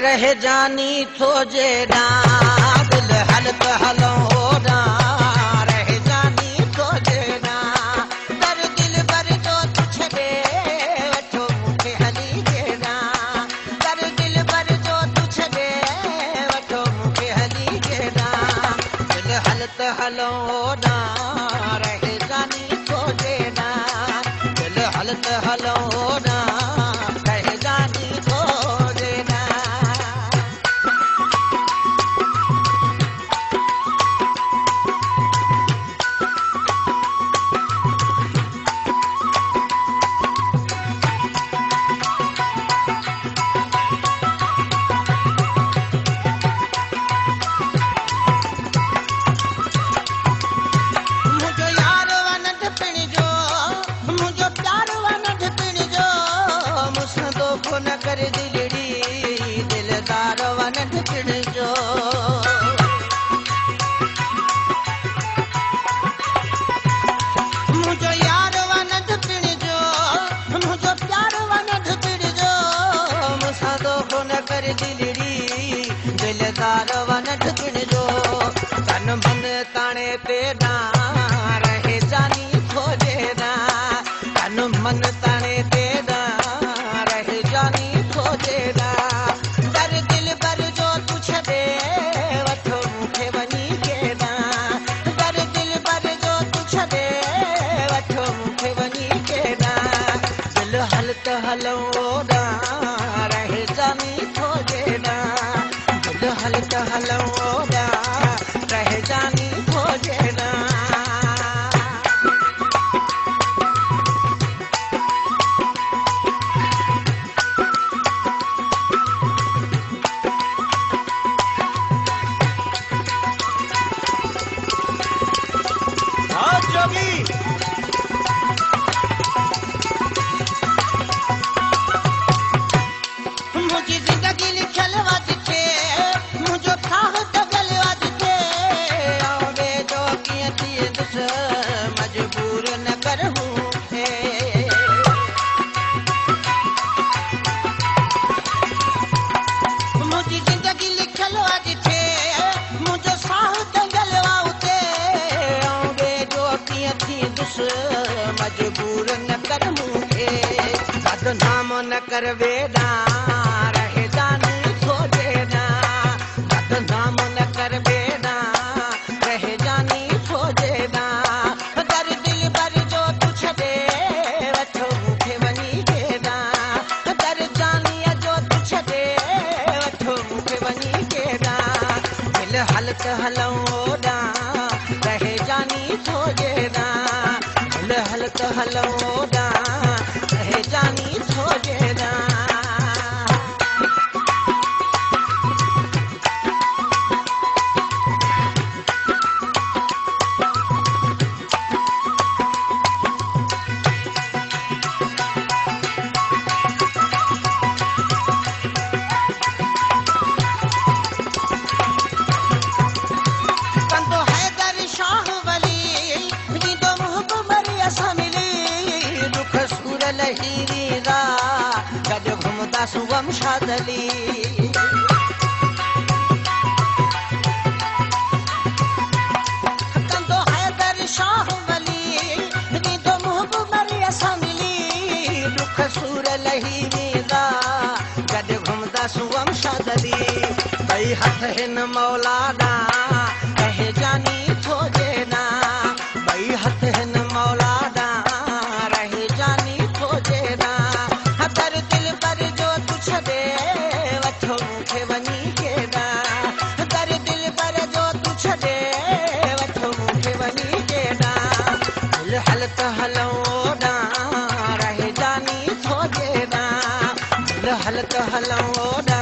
रह जानी थो जेड़ा दिल हलत हलो ना रह जानी थो जेड़ा दर दिल बर जो तू छड़े वठो मुखे हली जेड़ा दर दिल बर जो तू छड़े वठो मुखे हली जेड़ा दिल हलत हलो ना रह जानी थो जेड़ा दिल हलत हलो ना रह जानी थो जेड़ा मुझो यार वन ढपिण जो मुझो प्यार वन ढपिण जो मुसंदो कोन कर दिलड़ी दिलदार वन ढपिण जो मुझो यार वन ढपिण जो मुझो प्यार वन ढपिण जो मुसंदो कोन कर दिलड़ी दिलदार वन ढपिण जो तन मन ताणे तेरा रहे जानी खोजे ना तन मन ताणे तेरा रहे जानी खोजे ना दर दिल बर जो तू छड़े वठो मुखे वनी के ना दर दिल बर जो तू छड़े वठो मुखे वनी के ना दिल हलत हलो ना रहे जानी खोजे ना दिल हलत हलो ना रह जानी खोजे ना हाँ जोगी मुझी जिंदगी लिखल वाजिथे मुझो थाह दगल वाजिथे आवे जो किए थिए दुस मजबूर न करहूं थे मुझी जिंदगी लिखल वाजिथे मुझो साह दगल वाउते आवे जो किए थिए दुस मजबूर न करहूं थे बदनाम न कर वेदा रह जानी खोजे ना बदनाम न कर वेदा रह जानी खोजे ना दर दिल बर जो तू छड़े वठो मुखे वनी के ना दर जानी जो तू छड़े वठो मुखे वनी के ना दिल हलत हलो ना रह जानी खोजे ना दिल हलत हलो ना रह जानी खोजे ना कंदो हैदर शाह वली नींदो मुहब मरिया सा मिली दुख सूर लहीरी रा गज घुमदा सुगम शादली कंदो हैदर शाह वली नींदो मुहब मरिया सा मिली दुख सूर लहीरी रा गज घुमदा सुगम शादली कई हथ हिन मौलाना रह जानी खोजे ना बई हथ हिन मौलाना रह जानी खोजे ना दर दिल पर जो तू छड़े वठो मुखे वनी के ना दर दिल पर जो तू छड़े वठो मुखे वनी के ना दिल हलत हलो ना रह जानी खोजे ना दिल हलत हलो ना